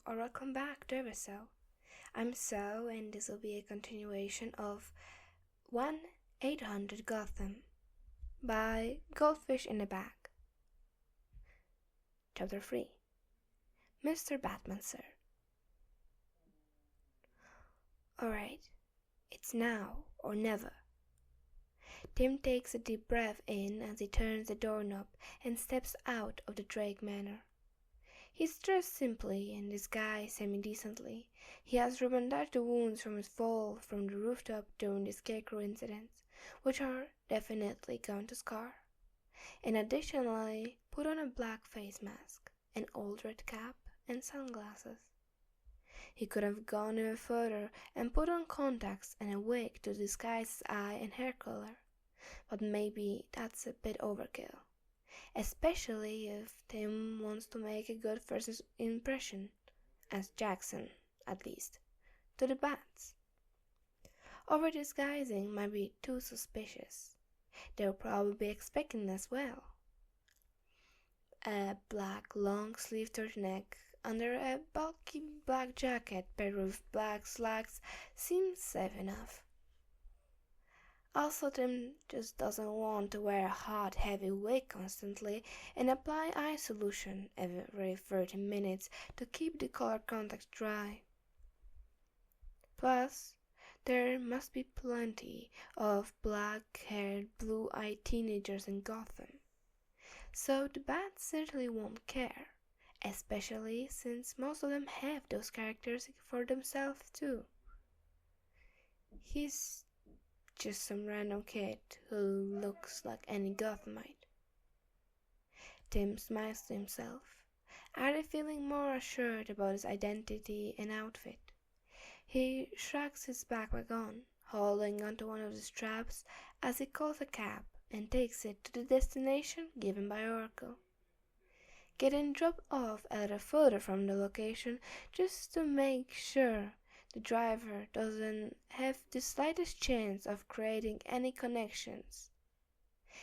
welcome back to episode. I'm So, and this will be a continuation of 1-800 Gotham by Goldfish in the Bag. Chapter 3. Mr. Batman, sir. Alright, it's now or never. Tim takes a deep breath in as he turns the doorknob and steps out of the Drake Manor. He's dressed simply and disguised semi-decently. He has rebandaged the wounds from his fall from the rooftop during the Scarecrow incidents, which are definitely going to scar, and additionally put on a black face mask, an old red cap, and sunglasses. He could have gone even further and put on contacts and a wig to disguise his eye and hair color, but maybe that's a bit overkill. Especially if Tim wants to make a good first impression, as Jackson, at least, to the bats. Over-disguising might be too suspicious. They'll probably be expecting as well. A black long-sleeved turtleneck under a bulky black jacket paired with black slacks seems safe enough. Also, Tim just doesn't want to wear a hot, heavy wig constantly and apply eye solution every 30 minutes to keep the color contacts dry. Plus, there must be plenty of black-haired, blue-eyed teenagers in Gotham, so the bats certainly won't care, especially since most of them have those characters for themselves too. He's just some random kid who looks like any Gothamite. Tim smiles to himself, already feeling more assured about his identity and outfit. He shrugs his backpack on, holding onto one of the straps as he calls a cab and takes it to the destination given by Oracle, getting dropped off a little further from the location just to make sure the driver doesn't have the slightest chance of creating any connections.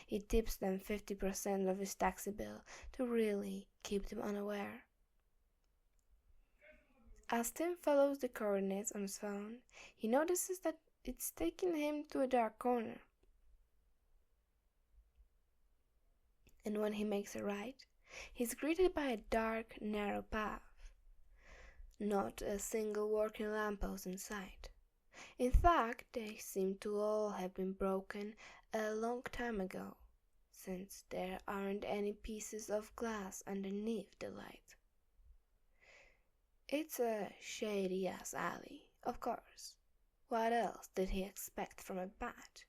He tips them 50% of his taxi bill to really keep them unaware. As Tim follows the coordinates on his phone, he notices that it's taking him to a dark corner. And when he makes a right, he's greeted by a dark, narrow path. Not a single working lamppost in sight. In fact, they seem to all have been broken a long time ago, since there aren't any pieces of glass underneath the light. It's a shady-ass alley, of course. What else did he expect from a bat?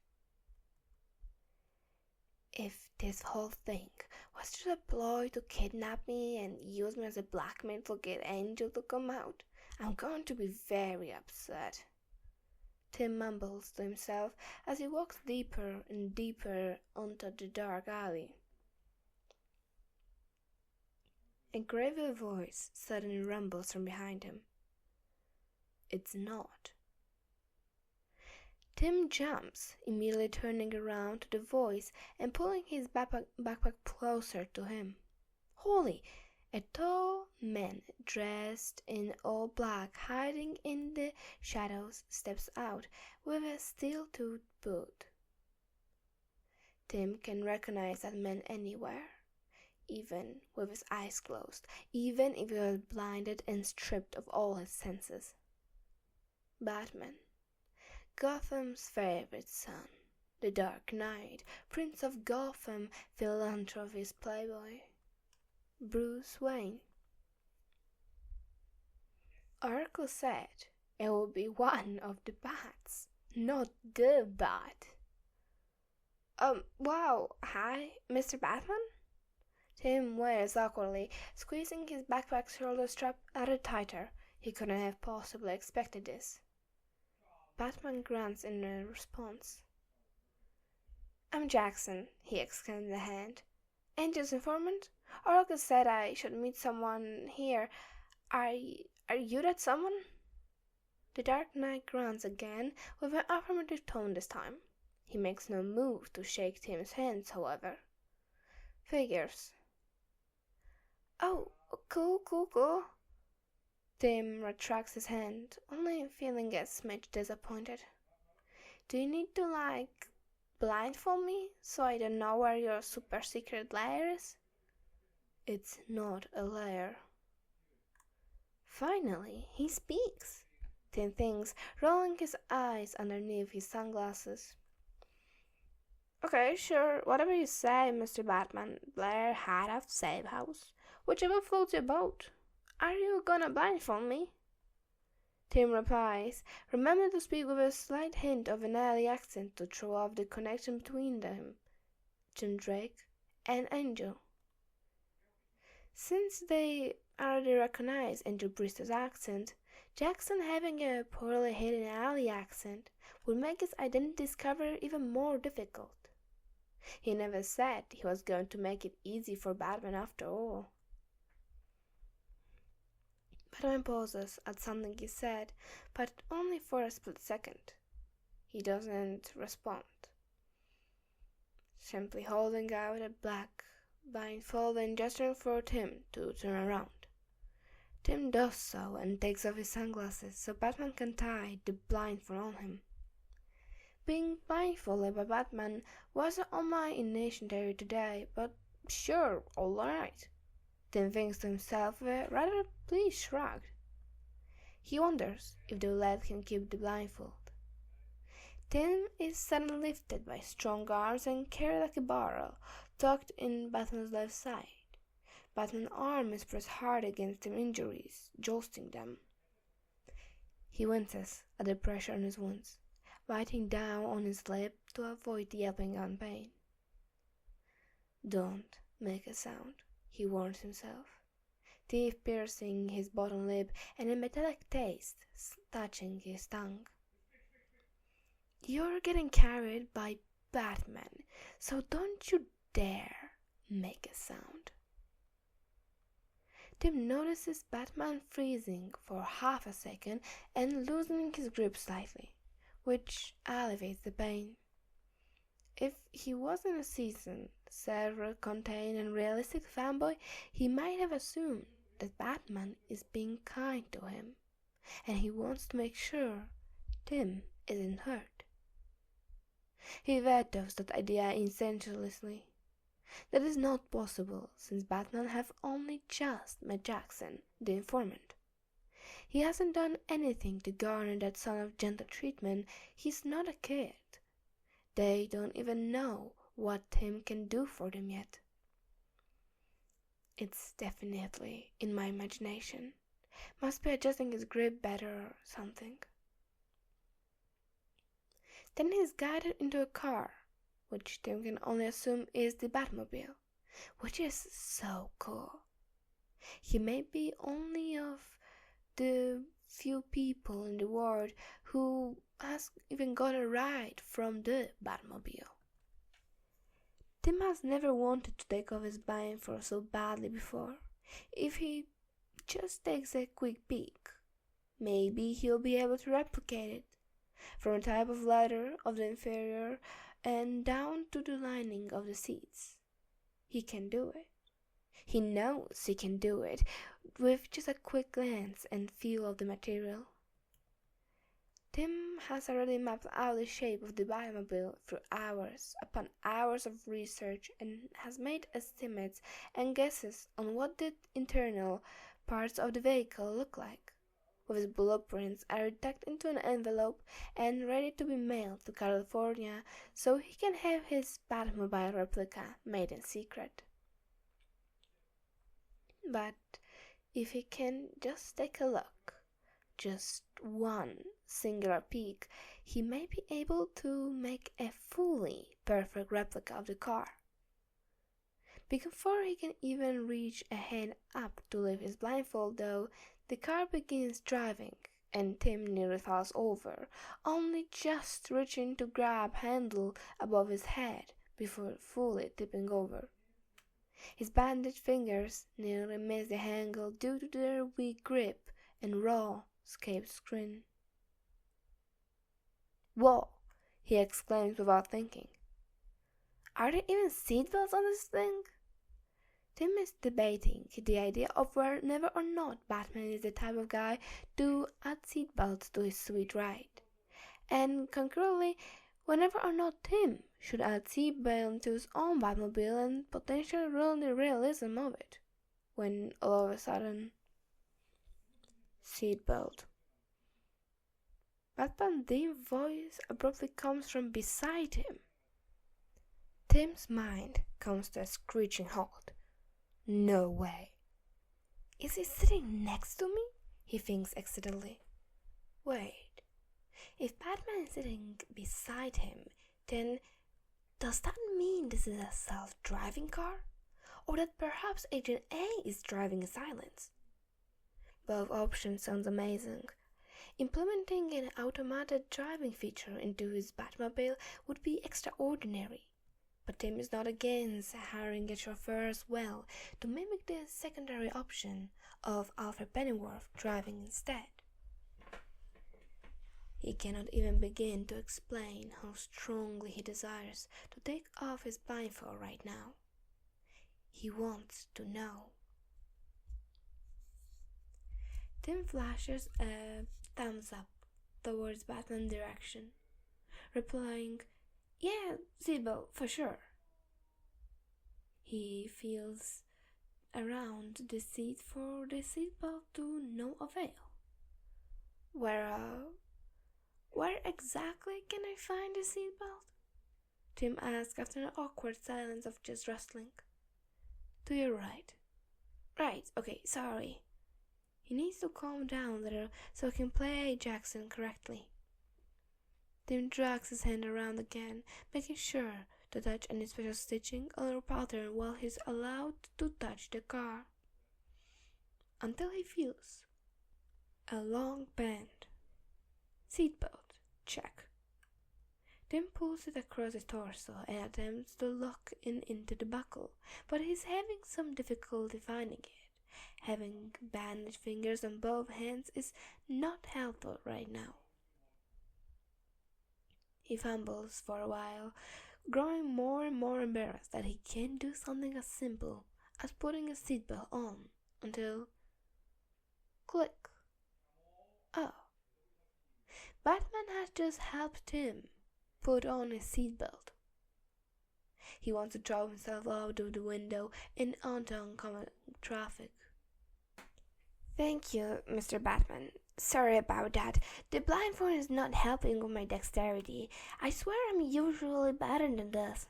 If this whole thing was just a ploy to kidnap me and use me as a blackmail to get Angel to come out, I'm going to be very upset. Tim mumbles to himself as he walks deeper and deeper onto the dark alley. A gravel voice suddenly rumbles from behind him. It's not. Tim jumps, immediately turning around to the voice and pulling his backpack closer to him. Holy! A tall man dressed in all black, hiding in the shadows, steps out with a steel-toed boot. Tim can recognize that man anywhere, even with his eyes closed, even if he was blinded and stripped of all his senses. Batman. Gotham's favorite son, the Dark Knight, Prince of Gotham, philanthropist playboy, Bruce Wayne. Oracle said it would be one of the bats, not the bat. Wow, hi, Mr. Batman? Tim wails awkwardly, squeezing his backpack shoulder strap a little tighter. He couldn't have possibly expected this. Batman grunts in response. I'm Jackson, he exclaims in a hand. Angel's informant? Oracle said I should meet someone here. Are you that someone? The Dark Knight grunts again, with an affirmative tone this time. He makes no move to shake Tim's hands, however. Figures. Oh, cool. Tim retracts his hand, only feeling a smidge disappointed. Do you need to, blindfold me so I don't know where your super secret lair is? It's not a lair. Finally, he speaks, Tim thinks, rolling his eyes underneath his sunglasses. Okay, sure, whatever you say, Mr. Batman, Blair, head of safe house, whichever floats your boat. Are you gonna blindfold me? Tim replies, remember to speak with a slight hint of an early accent to throw off the connection between them, Tim Drake, and Angel. Since they already recognize Angel Bristol's accent, Jackson having a poorly hidden alley accent would make his identity discovery even more difficult. He never said he was going to make it easy for Batman after all. Batman pauses at something he said, but only for a split second. He doesn't respond, simply holding out a black blindfold and gesturing for Tim to turn around. Tim does so and takes off his sunglasses so Batman can tie the blindfold on him. Being blindfolded by Batman wasn't on my initiatory today, but sure, alright. Tim thinks to himself with a rather pleased shrug. He wonders if they'll let him keep the blindfold. Tim is suddenly lifted by strong arms and carried like a barrel, tucked in Batman's left side. Batman's arm is pressed hard against Tim's injuries, josting them. He winces at the pressure on his wounds, biting down on his lip to avoid yelping on pain. Don't make a sound, he warns himself, teeth piercing his bottom lip and a metallic taste touching his tongue. You're getting carried by Batman, so don't you dare make a sound. Tim notices Batman freezing for half a second and loosening his grip slightly, which alleviates the pain. If he wasn't a seasoned, self-contained and realistic fanboy, he might have assumed that Batman is being kind to him, and he wants to make sure Tim isn't hurt. He vetoes that idea incredulously. That is not possible, since Batman have only just met Jackson, the informant. He hasn't done anything to garner that sort of gentle treatment. He's not a kid. They don't even know what Tim can do for them yet. It's definitely in my imagination. Must be adjusting his grip better or something. Then he's guided into a car, which Tim can only assume is the Batmobile, which is so cool. He may be only of the few people in the world who has even got a ride from the Batmobile. Tim has never wanted to take off his blindfold so badly before. If he just takes a quick peek, maybe he'll be able to replicate it, from the type of leather of the inferior and down to the lining of the seats. He can do it. He knows he can do it with just a quick glance and feel of the material. Tim has already mapped out the shape of the Batmobile through hours upon hours of research and has made estimates and guesses on what the internal parts of the vehicle look like. With his blueprints are tucked into an envelope and ready to be mailed to California so he can have his Batmobile replica made in secret. But if he can just take a look, just one singular peek, he may be able to make a fully perfect replica of the car. Before he can even reach a hand up to lift his blindfold, though, the car begins driving, and Tim nearly falls over, only just reaching to grab handle above his head before fully tipping over. His bandaged fingers nearly miss the handle due to their weak grip and raw, scaped skin. "Whoa!" he exclaims without thinking. "Are there even seatbelts on this thing?" Tim is debating the idea of whether or not Batman is the type of guy to add seatbelts to his sweet ride, and concurrently whenever or not Tim should add seatbelt to his own Batmobile and potentially ruin the realism of it. When all of a sudden, seatbelt. Batman's deep voice abruptly comes from beside him. Tim's mind comes to a screeching halt. No way. Is he sitting next to me? He thinks excitedly. Wait, if Batman is sitting beside him, then does that mean this is a self-driving car? Or that perhaps Agent A is driving in silence? Both options sounds amazing. Implementing an automated driving feature into his Batmobile would be extraordinary. But Tim is not against hiring a chauffeur as well to mimic the secondary option of Alfred Pennyworth driving instead. He cannot even begin to explain how strongly he desires to take off his blindfold right now. He wants to know. Tim flashes a thumbs up towards Batman's direction, replying, "Yeah, seatbelt, for sure." He feels around the seat for the seatbelt to no avail. Where exactly can I find the seatbelt? Tim asks after an awkward silence of just rustling. To your right. Right, okay, sorry. He needs to calm down a little so he can play Jackson correctly. Tim drags his hand around again, making sure to touch any special stitching or pattern while he's allowed to touch the car. Until he feels a long band. Seatbelt, check. Tim pulls it across his torso and attempts to lock it into the buckle, but he's having some difficulty finding it. Having bandaged fingers on both hands is not helpful right now. He fumbles for a while, growing more and more embarrassed that he can't do something as simple as putting a seatbelt on, until click. Oh. Batman has just helped Tim put on his seatbelt. He wants to throw himself out of the window and onto oncoming traffic. Thank you, Mr. Batman. Sorry about that. The blindfold is not helping with my dexterity. I swear I'm usually better than this.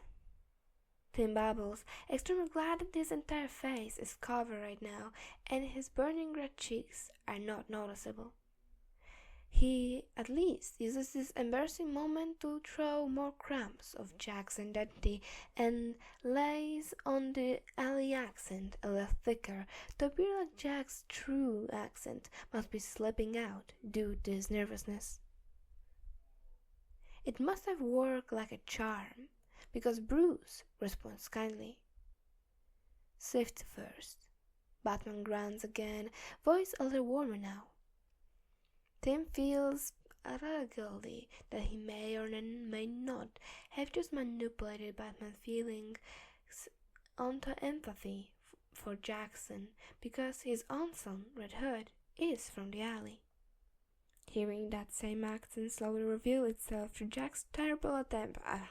Tim babbles, extremely glad that his entire face is covered right now and his burning red cheeks are not noticeable. He at least uses this embarrassing moment to throw more crumbs of Jack's identity and lays on the alley accent a little thicker to appear like Jack's true accent must be slipping out due to his nervousness. It must have worked like a charm, because Bruce responds kindly. Swift first. Batman grunts again, voice a little warmer now. Tim feels a little guilty that he may or may not have just manipulated Batman's feelings onto empathy for Jackson because his own son, Red Hood, is from the alley. Hearing that same accent slowly reveal itself through Jack's terrible attempt at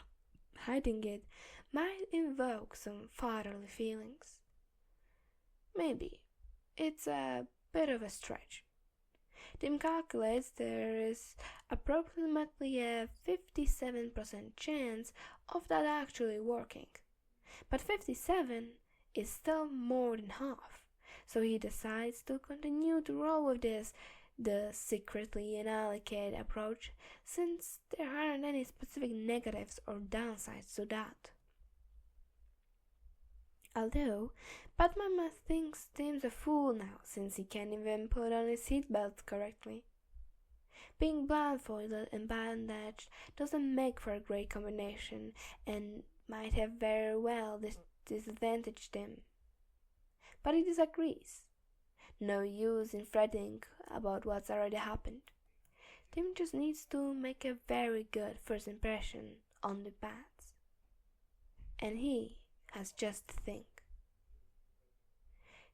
hiding it might invoke some fatherly feelings. Maybe it's a bit of a stretch. Tim calculates there is approximately a 57% chance of that actually working. But 57 is still more than half, so he decides to continue to roll with the secretly inallocated approach, since there aren't any specific negatives or downsides to that. Although, Batman must think Tim's a fool now, since he can't even put on his seatbelt correctly. Being blindfolded and bandaged doesn't make for a great combination, and might have very well disadvantaged him. But he disagrees. No use in fretting about what's already happened. Tim just needs to make a very good first impression on the bats. And he has just to think.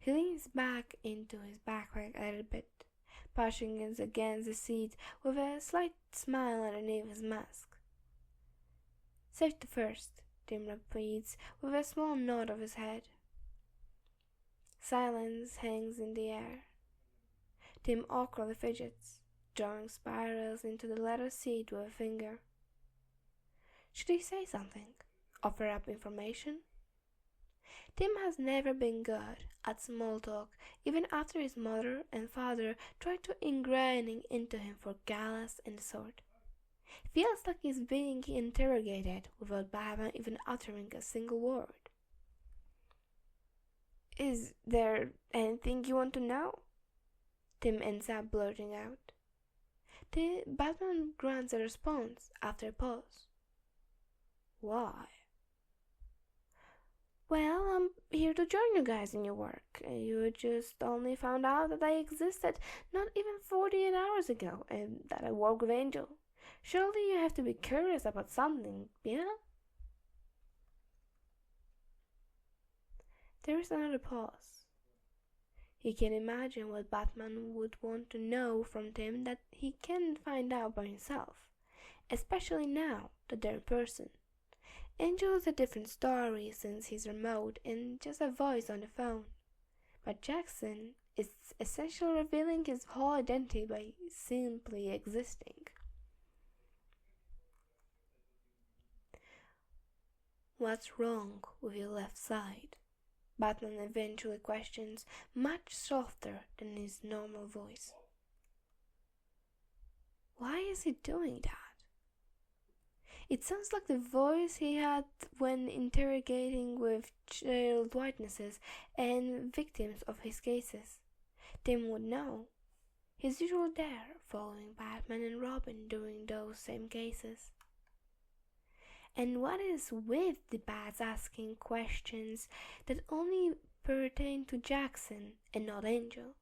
He leans back into his backpack a little bit, pushing it against the seat with a slight smile underneath his mask. Safety first, Tim repeats with a small nod of his head. Silence hangs in the air. Tim awkwardly fidgets, drawing spirals into the leather seat with a finger. Should he say something? Offer up information? Tim has never been good at small talk, even after his mother and father tried to ingrain into him for galas and the sort. He feels like he's being interrogated without Batman even uttering a single word. Is there anything you want to know? Tim ends up blurting out. The Batman grunts a response after a pause. Why? Well, I'm here to join you guys in your work. You just only found out that I existed not even 48 hours ago and that I work with Angel. Surely you have to be curious about something, yeah? There is another pause. He can imagine what Batman would want to know from Tim that he can't find out by himself, especially now that they're in person. Angel is a different story since he's remote and just a voice on the phone. But Jackson is essentially revealing his whole identity by simply existing. What's wrong with your left side? Batman eventually questions, much softer than his normal voice. Why is he doing that? It sounds like the voice he had when interrogating with child witnesses and victims of his cases. Tim would know. He's usually there, following Batman and Robin during those same cases. And what is with the bats asking questions that only pertain to Jackson and not Angel?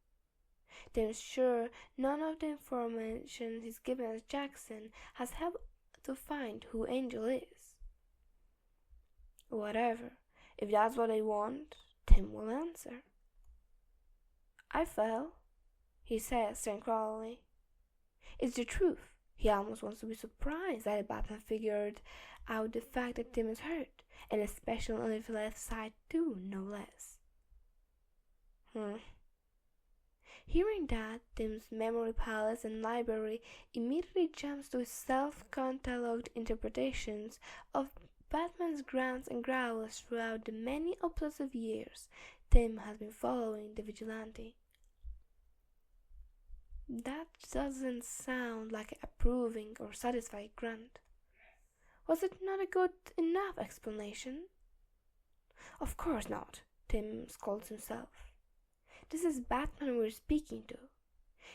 Tim's sure none of the information he's given as Jackson has helped to find who Angel is. Whatever, if that's what they want, Tim will answer. I fell, he says tranquilly. It's the truth. He almost wants to be surprised that Batman figured out the fact that Tim is hurt, and especially on his left side too, no less. Hearing that, Tim's memory palace and library immediately jumps to his self-catalogued interpretations of Batman's grunts and growls throughout the many obsessive years Tim has been following the vigilante. That doesn't sound like an approving or satisfied grunt. Was it not a good enough explanation? Of course not, Tim scolds himself. This is Batman we're speaking to.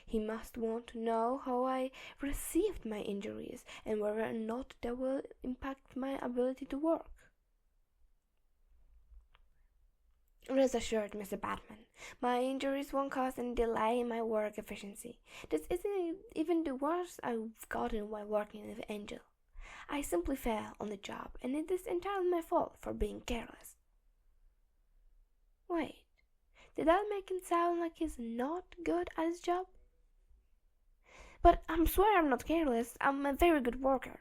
He must want to know how I received my injuries and whether or not they will impact my ability to work. Rest assured, Mr. Batman, my injuries won't cause any delay in my work efficiency. This isn't even the worst I've gotten while working with Angel. I simply fell on the job, and it is entirely my fault for being careless. Wait, did that make him sound like he's not good at his job? But I swear I'm not careless. I'm a very good worker.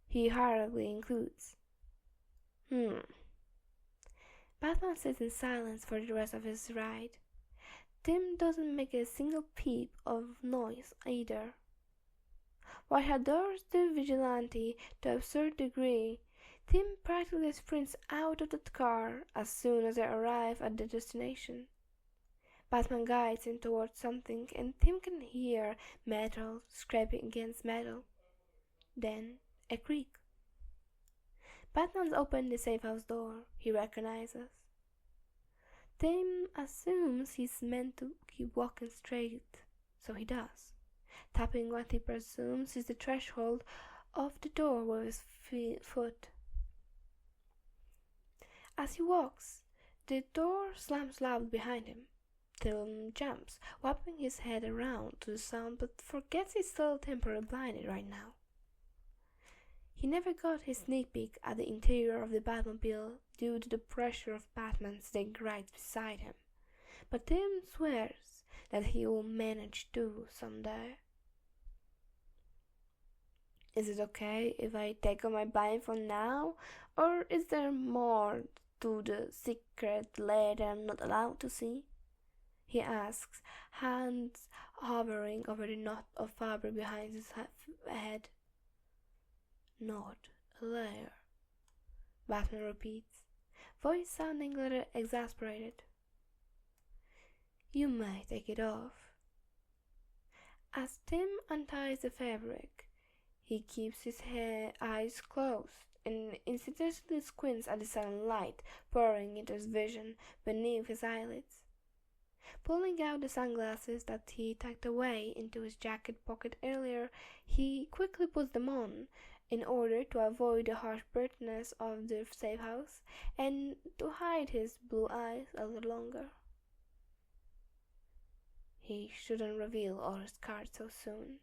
He hurriedly includes. Batman sits in silence for the rest of his ride. Tim doesn't make a single peep of noise either. While he adores the vigilante to an absurd degree, Tim practically sprints out of the car as soon as they arrive at the destination. Batman guides him towards something, and Tim can hear metal scraping against metal. Then a creak. Batman's opened the safe house door he recognizes. Tim assumes he's meant to keep walking straight, so he does, tapping what he presumes is the threshold of the door with his foot. As he walks, the door slams loud behind him. Tim jumps, wrapping his head around to the sound, but forgets he's still temporarily blinded right now. He never got his sneak peek at the interior of the Batmobile due to the pressure of Batman's Dick right beside him, but Tim swears that he will manage to someday. Is it okay if I take off my blindfold now, or is there more to the secret lair that I'm not allowed to see? He asks, hands hovering over the knot of fabric behind his head. Not a lair, Batman repeats, voice sounding a little exasperated. You may take it off. As Tim unties the fabric, he keeps his eyes closed and insidiously squints at the sunlight pouring into his vision beneath his eyelids. Pulling out the sunglasses that he tucked away into his jacket pocket earlier, he quickly puts them on in order to avoid the harsh brightness of the safe house and to hide his blue eyes a little longer. He shouldn't reveal all his cards so soon.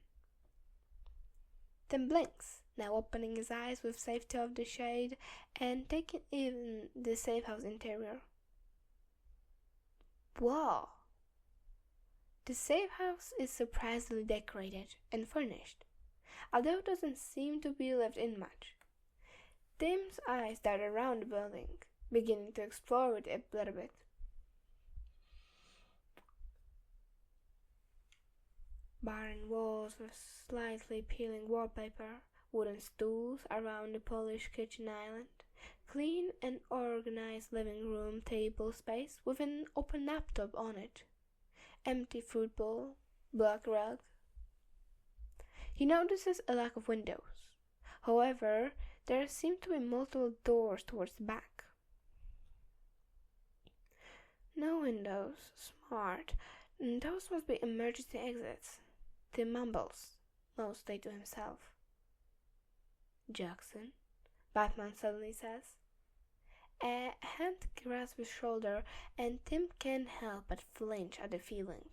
Then blinks, now opening his eyes with safety of the shade and taking in the safe house interior. Wow! The safe house is surprisingly decorated and furnished, although it doesn't seem to be lived in much. Tim's eyes dart around the building, beginning to explore it a little bit. Barren walls with slightly peeling wallpaper, wooden stools around the polished kitchen island, clean and organized living room table space with an open laptop on it, empty fruit bowl, black rug. He notices a lack of windows. However, there seem to be multiple doors towards the back. No windows. Smart. Those must be emergency exits. Tim mumbles, mostly to himself. Jackson, Batman suddenly says. A hand grasps his shoulder, and Tim can't help but flinch at the feeling.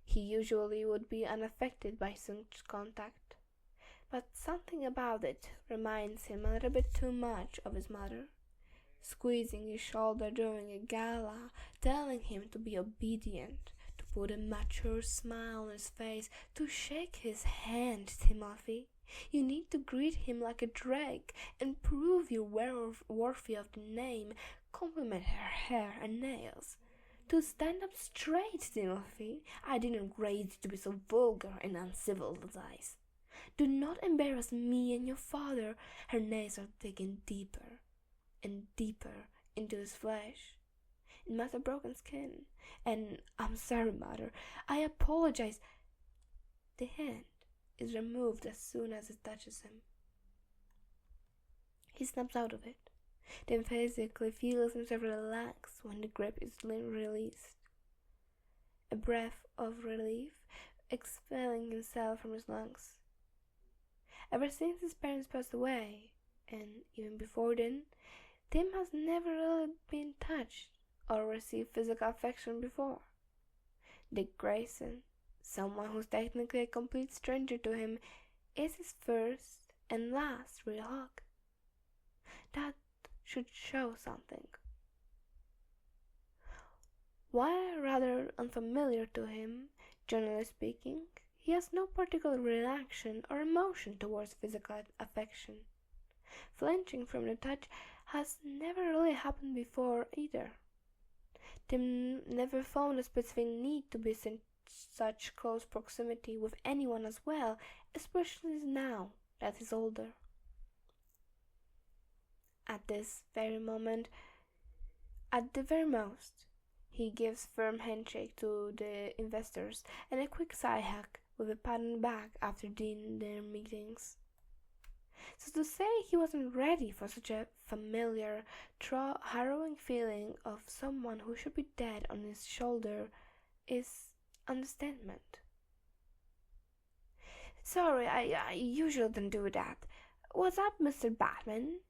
He usually would be unaffected by such contact, but something about it reminds him a little bit too much of his mother, squeezing his shoulder during a gala, telling him to be obedient, to put a mature smile on his face, to shake his hand, Timothy. You need to greet him like a drake and prove you're worthy of the name, compliment her hair and nails. To stand up straight, Timothy. I didn't raise you to be so vulgar and uncivilized. Do not embarrass me and your father. Her nails are digging deeper and deeper into his flesh. It must have broken skin. And I'm sorry, Mother. I apologize. The hand is removed as soon as it touches him. He snaps out of it, then physically feels himself relax when the grip is released. A breath of relief expelling himself from his lungs. Ever since his parents passed away, and even before then, Tim has never really been touched or received physical affection before. Dick Grayson, someone who's technically a complete stranger to him, is his first and last real hug. That should show something. While rather unfamiliar to him, generally speaking, he has no particular reaction or emotion towards physical affection. Flinching from the touch has never really happened before either. Tim never found a specific need to be in such close proximity with anyone as well, especially now that he's older. At this very moment, at the very most, he gives firm handshake to the investors and a quick side hug with a pat on the back after their meetings. So to say he wasn't ready for such a familiar, harrowing feeling of someone who should be dead on his shoulder is understatement. Sorry, I usually don't do that. What's up, Mr. Batman?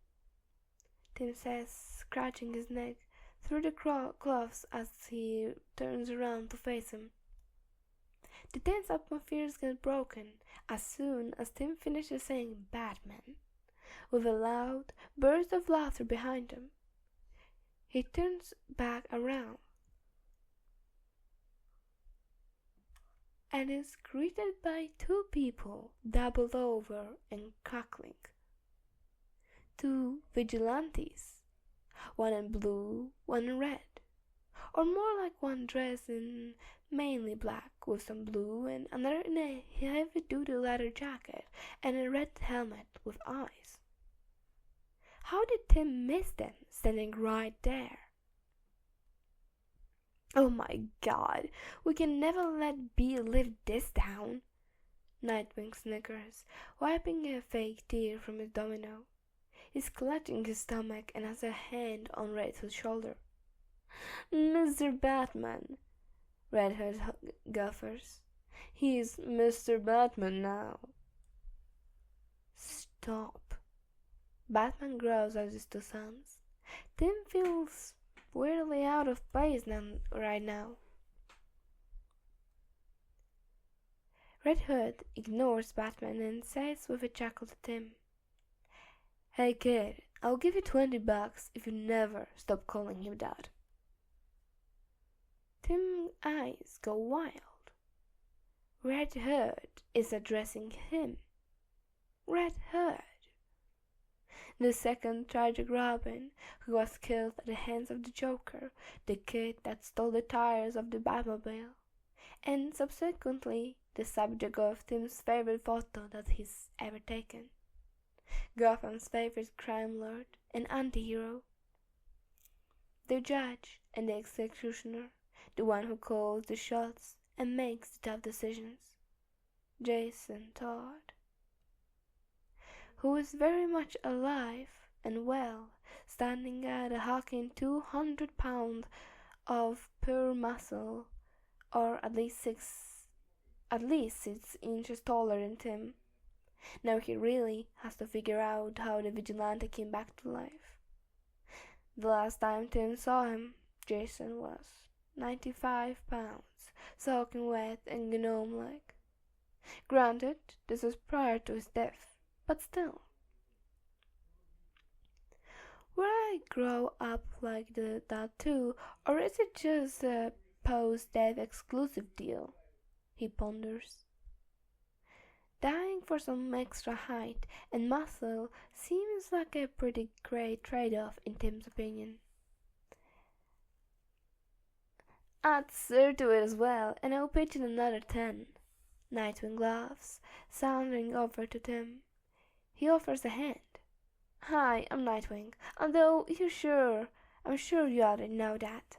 Tim says, scratching his neck through the cloths as he turns around to face him. The tense atmosphere gets broken as soon as Tim finishes saying Batman, with a loud burst of laughter behind him. He turns back around. and is greeted by two people doubled over and cackling. Two vigilantes, one in blue, one in red, or more like one dressed in mainly black with some blue and another in a heavy-duty leather jacket and a red helmet with eyes. How did Tim miss them standing right there? Oh my God, we can never let B live this down. Nightwing snickers, wiping a fake tear from his domino. He's clutching his stomach and has a hand on Red Hood's shoulder. Mr. Batman, Red Hood guffers. He's Mr. Batman now. Stop. Batman growls at his two sons. Tim feels weirdly out of place right now. Red Hood ignores Batman and says with a chuckle to Tim, "Hey kid, I'll give you $20 if you never stop calling him Dad." Tim's eyes go wild. Red Hood is addressing him. Red Hood, the second tragic Robin who was killed at the hands of the Joker, the kid that stole the tires of the Batmobile, and subsequently the subject of Tim's favorite photo that he's ever taken. Gotham's favorite crime lord and anti-hero. The judge and the executioner, the one who calls the shots and makes the tough decisions. Jason Todd, who is very much alive and well, standing at a hulking 200 pounds of pure muscle, or at least 6 inches taller than Tim. Now he really has to figure out how the vigilante came back to life. The last time Tim saw him, Jason was 95 pounds, soaking wet and gnome-like. Granted, this was prior to his death, but still. Will I grow up like that too, or is it just a post-death exclusive deal? He ponders. Dying for some extra height and muscle seems like a pretty great trade-off in Tim's opinion. Add Sir to it as well, and I'll pitch in another 10. Nightwing laughs, sounding over to Tim. He offers a hand. Hi, I'm Nightwing, although I'm sure you already know that.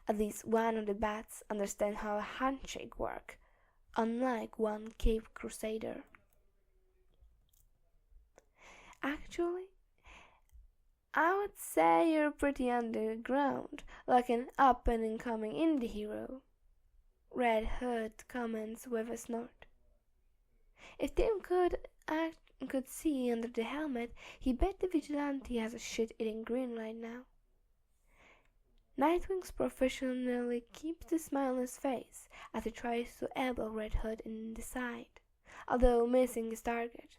At least one of the bats understands how a handshake works, unlike one Cape Crusader. Actually, I would say you're pretty underground, like an up-and-coming indie hero. Red Hood comments with a snort. If Tim could see under the helmet, he bet the vigilante has a shit-eating grin right now. Nightwing professionally keeps the smile on his face as he tries to elbow Red Hood in the side, although missing his target.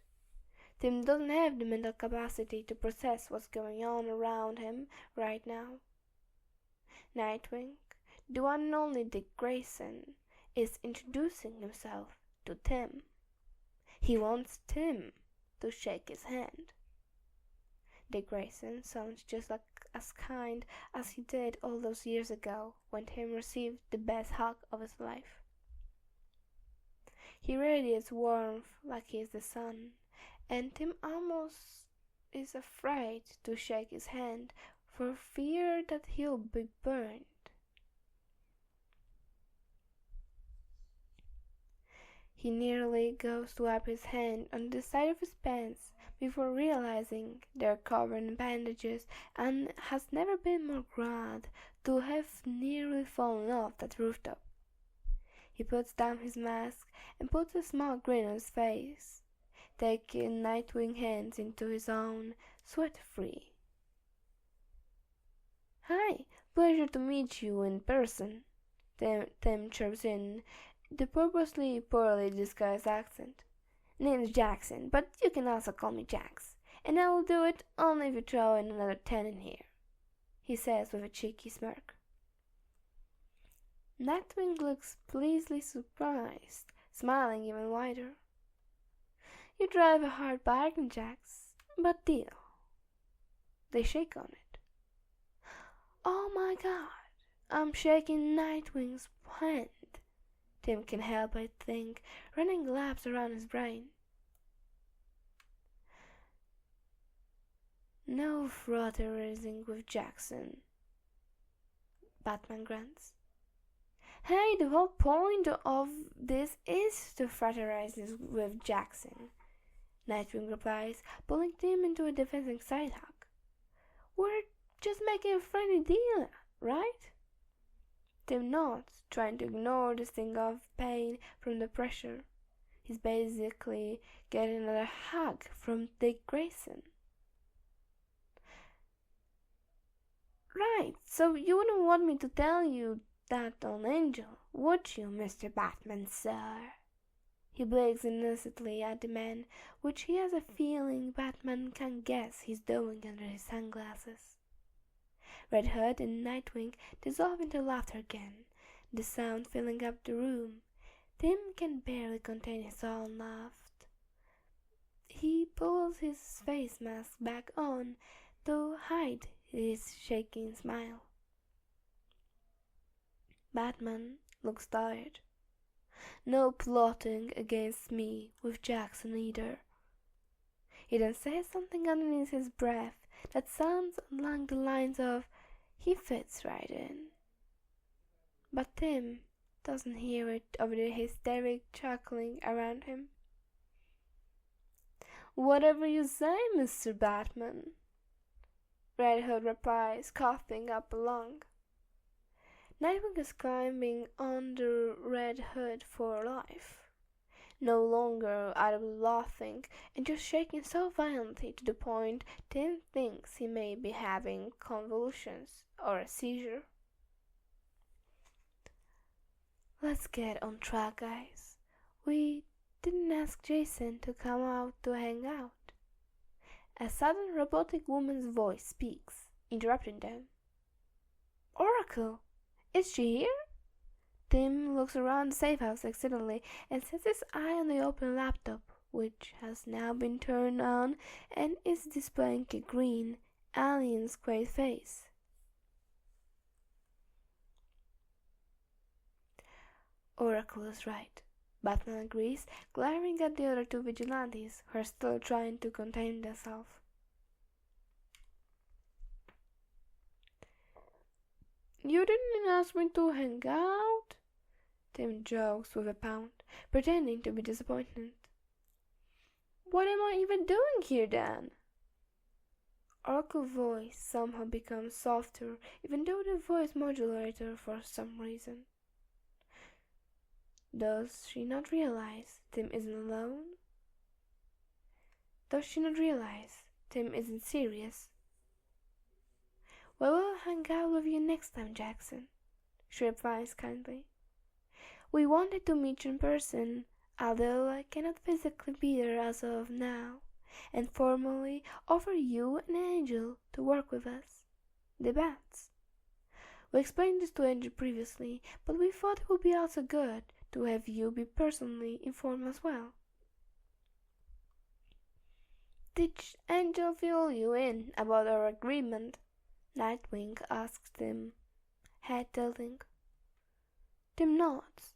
Tim doesn't have the mental capacity to process what's going on around him right now. Nightwing, the one and only Dick Grayson, is introducing himself to Tim. He wants Tim to shake his hand. Dick Grayson sounds just like as kind as he did all those years ago when Tim received the best hug of his life. He radiates warmth like he is the sun, and Tim almost is afraid to shake his hand for fear that he'll be burned. He nearly goes to wipe his hand on the side of his pants before realizing they're covered in bandages and has never been more glad to have nearly fallen off that rooftop. He puts down his mask and puts a small grin on his face, taking Nightwing hands into his own, sweat-free. Hi, pleasure to meet you in person, Tim chirps in the purposely poorly disguised accent. Name's Jackson, but you can also call me Jax, and I will do it only if you throw in another 10 in here, he says with a cheeky smirk. Nightwing looks pleasantly surprised, smiling even wider. You drive a hard bargain, Jax, but deal. They shake on it. Oh my god, I'm shaking Nightwing's hand. Tim can help but think, running laps around his brain. No fraternising with Jackson, Batman grunts. Hey, the whole point of this is to fraternize with Jackson, Nightwing replies, pulling Tim into a defensive side hug. We're just making a friendly deal, right? Tim nods, trying to ignore the sting of pain from the pressure. He's basically getting another hug from Dick Grayson. Right, so you wouldn't want me to tell you that on Angel, would you, Mr. Batman, sir? He blinks innocently at the man, which he has a feeling Batman can guess he's doing under his sunglasses. Red Hood and Nightwing dissolve into laughter again, the sound filling up the room. Tim can barely contain his own laugh. He pulls his face mask back on to hide his shaking smile. Batman looks tired. No plotting against me with Jackson either. He then says something underneath his breath that sounds along the lines of, he fits right in. But Tim doesn't hear it over the hysteric chuckling around him. Whatever you say, Mr. Batman, Red Hood replies, coughing up a lung. Nightwing is climbing under Red Hood for life, no longer audibly laughing and just shaking so violently to the point Tim thinks he may be having convulsions or a seizure. Let's get on track, guys. We didn't ask Jason to come out to hang out. A sudden robotic woman's voice speaks, interrupting them. Oracle, is she here? Tim looks around the safe house accidentally and sets his eye on the open laptop, which has now been turned on and is displaying a green, alien-squared face. Oracle is right, Batman agrees, glaring at the other two vigilantes who are still trying to contain themselves. You didn't ask me to hang out? Tim jokes with a pound, pretending to be disappointed. What am I even doing here then? Oracle's voice somehow becomes softer, even though the voice modulator for some reason. Does she not realize Tim isn't alone? Does she not realize Tim isn't serious? We will hang out with you next time, Jackson, she replies kindly. We wanted to meet you in person, although I cannot physically be there as of now, and formally offer you and Angel to work with us, the Bats. We explained this to Angel previously, but we thought it would be also good to have you be personally informed as well. Did Angel fill you in about our agreement? Nightwing asked him, head tilting. Tim nods.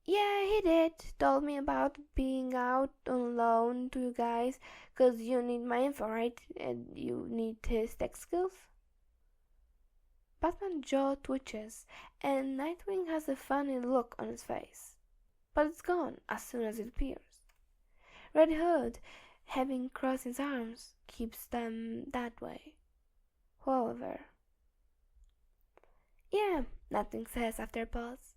Yeah, he did. Told me about being out on loan to you guys, 'cause you need my info, right? And you need his tech skills? Batman's jaw twitches, and Nightwing has a funny look on his face. But it's gone as soon as it appears. Red Hood, having crossed his arms, keeps them that way. However, yeah, Nightwing says after a pause.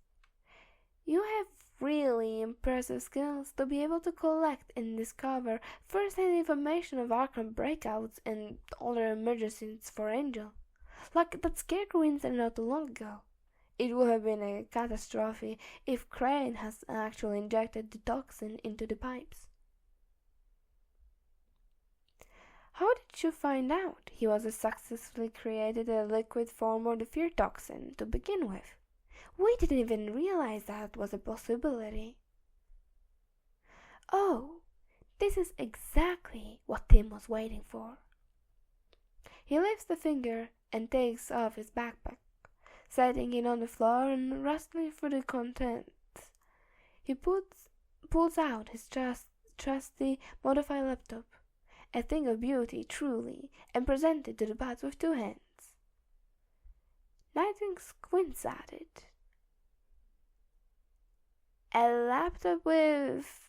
You have really impressive skills to be able to collect and discover first-hand information of Arkham breakouts and other emergencies for Angel. Like that Scarecrow incident not too long ago. It would have been a catastrophe if Crane has actually injected the toxin into the pipes. How did you find out he was successfully created a liquid form of the fear toxin to begin with? We didn't even realize that was a possibility. Oh, this is exactly what Tim was waiting for. He lifts the finger and takes off his backpack, setting it on the floor and rustling through the contents. He pulls out his trusty modified laptop, a thing of beauty truly, and presents it to the bats with 2 hands. Nightwing squints at it. A laptop with...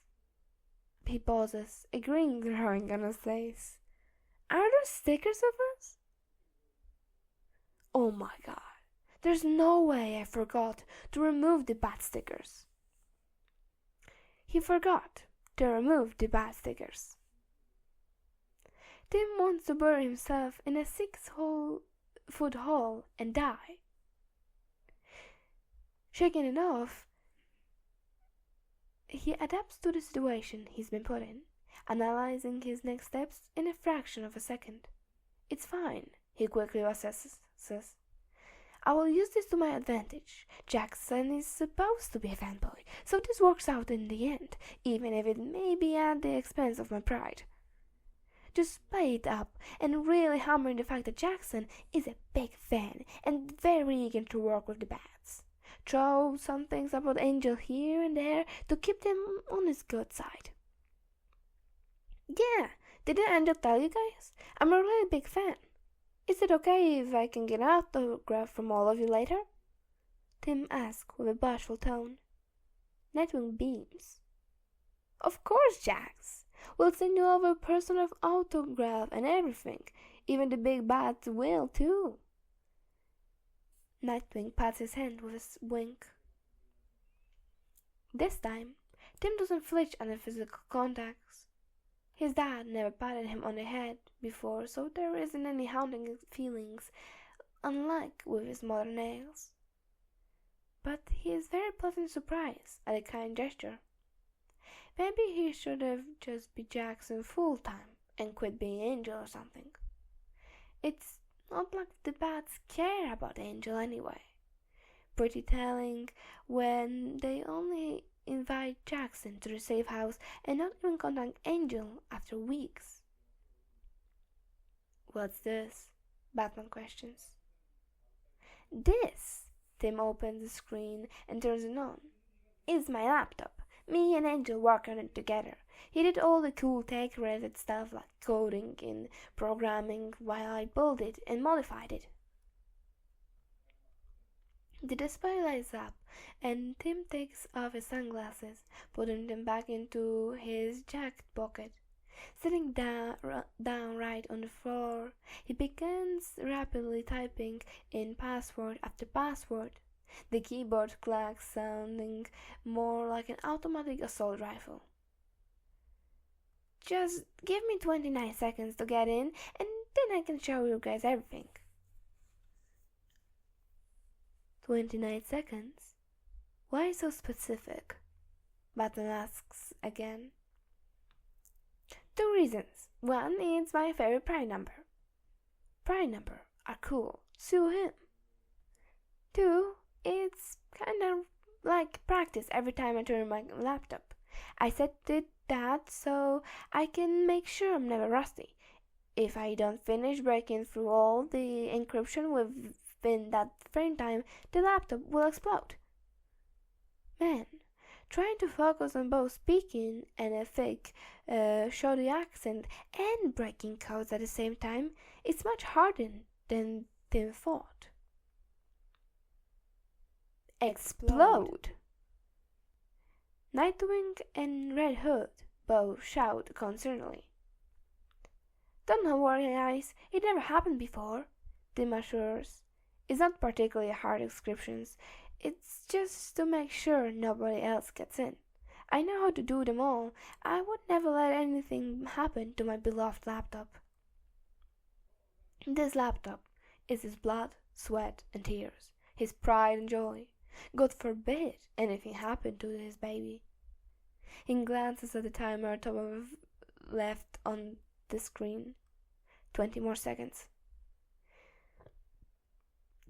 He pauses, a grin growing on his face. Are there stickers of us? Oh my god, there's no way I forgot to remove the bat stickers. He forgot to remove the bat stickers. Tim wants to bury himself in a 6-foot hole and die. Shaking it off, he adapts to the situation he's been put in, analyzing his next steps in a fraction of a second. It's fine, he quickly assesses. I will use this to my advantage. Jackson is supposed to be a fanboy, so this works out in the end, even if it may be at the expense of my pride. Just play it up and really hammer in the fact that Jackson is a big fan and very eager to work with the bats. Throw some things about Angel here and there to keep them on his good side. Yeah, didn't Angel tell you guys? I'm a really big fan. Is it okay if I can get an autograph from all of you later? Tim asks with a bashful tone. Nightwing beams. Of course, Jax. We'll send you over a personal autograph and everything. Even the big bats will, too. Nightwing pats his hand with a wink. This time, Tim doesn't flinch under physical contacts. His dad never patted him on the head before, so there isn't any haunting feelings, unlike with his modern nails. But he is very pleasantly surprised at the kind gesture. Maybe he should have just been Jackson full-time and quit being Angel or something. It's not like the bats care about Angel anyway. Pretty telling when they only invite Jackson to the safe house and not even contact Angel after weeks. What's this? Batman questions. This, Tim opens the screen and turns it on, is my laptop. Me and Angel work on it together. He did all the cool tech-related stuff like coding and programming while I built it and modified it. The display lights up and Tim takes off his sunglasses, putting them back into his jacket pocket. Sitting down right on the floor, he begins rapidly typing in password after password, the keyboard clicks sounding more like an automatic assault rifle. Just give me 29 seconds to get in, and then I can show you guys everything. 29 seconds? Why so specific? Batman asks again. 2 reasons. One, it's my favorite prime number. Prime number are cool. Sue him. 2, it's kind of like practice every time I turn my laptop. I set it that so I can make sure I'm never rusty. If I don't finish breaking through all the encryption within that frame time, the laptop will explode. Man, trying to focus on both speaking and a fake, shoddy accent and breaking codes at the same time is much harder than Tim thought. Explode! Nightwing and Red Hood both shout concernedly. Don't worry, guys, it never happened before, Tim assures. It's not particularly hard descriptions, it's just to make sure nobody else gets in. I know how to do them all. I would never let anything happen to my beloved laptop. This laptop is his blood, sweat, and tears, his pride and joy. God forbid anything happened to his baby. He glances at the timer top of left on the screen. 20 more seconds.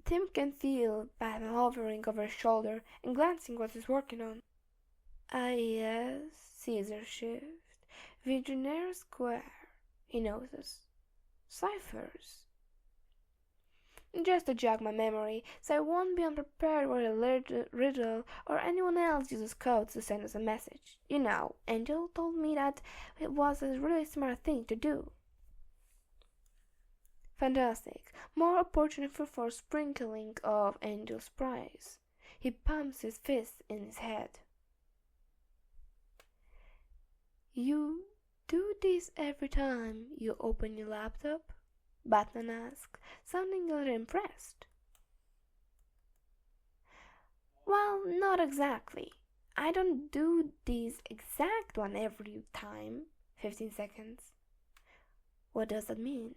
Tim can feel Batman hovering over his shoulder and glancing what he's working on. Yes, Caesar shift. Virginia Square, he notices. Ciphers. Just to jog my memory, so I won't be unprepared when a riddle or anyone else uses codes to send us a message. You know, Angel told me that it was a really smart thing to do. Fantastic. More opportunity for sprinkling of Angel's prize. He pumps his fist in his head. You do this every time you open your laptop? Batman asked, sounding a little impressed. Well, not exactly. I don't do this exact one every time. 15 seconds. What does that mean?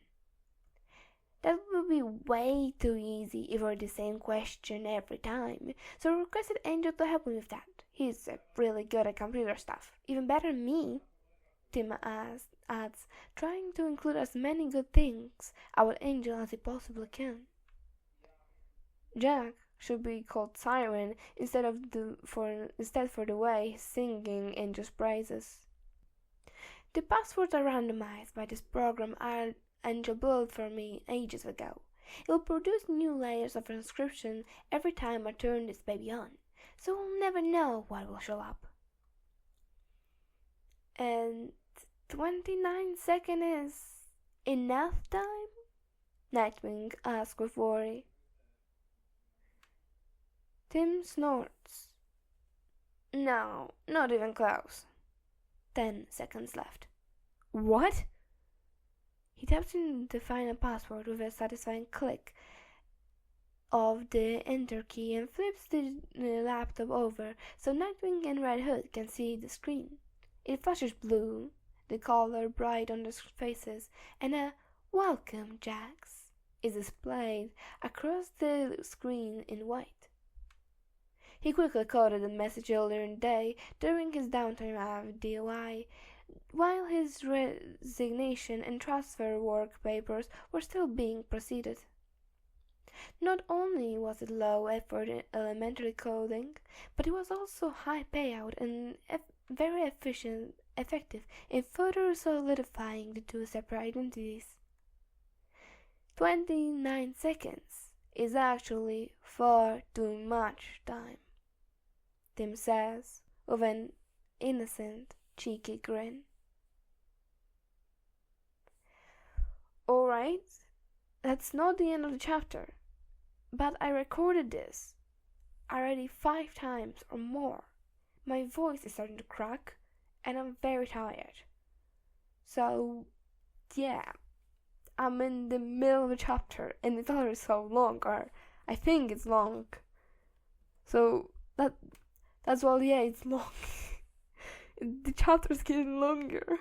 That would be way too easy if it were the same question every time, so I requested Angel to help me with that. He's really good at computer stuff, even better than me. Tim adds, trying to include as many good things about Angel as he possibly can. Jack should be called Siren instead for the way he's singing Angel's praises. The passwords are randomized by this program Angel built for me ages ago. It will produce new layers of encryption every time I turn this baby on, so we'll never know what will show up. And 29 seconds is enough time? Nightwing asks with worry. Tim snorts. No, not even close. 10 seconds left. What? He taps in the final password with a satisfying click of the enter key and flips the laptop over so Nightwing and Red Hood can see the screen. It flashes blue, the color bright on their faces, and a "Welcome, Jax" is displayed across the screen in white. He quickly coded the message earlier in the day during his downtime at DOI, while his resignation and transfer work papers were still being proceeded. Not only was it low effort in elementary coding, but it was also high payout and very effective in further solidifying the two separate identities. 29 seconds is actually far too much time, Tim says with an innocent, cheeky grin. Alright, that's not the end of the chapter, but I recorded this already 5 times or more. My voice is starting to crack, and I'm very tired. So, yeah, I'm in the middle of a chapter, and it's already so long, or I think it's long. So, that's well, yeah, it's long. The chapter's getting longer.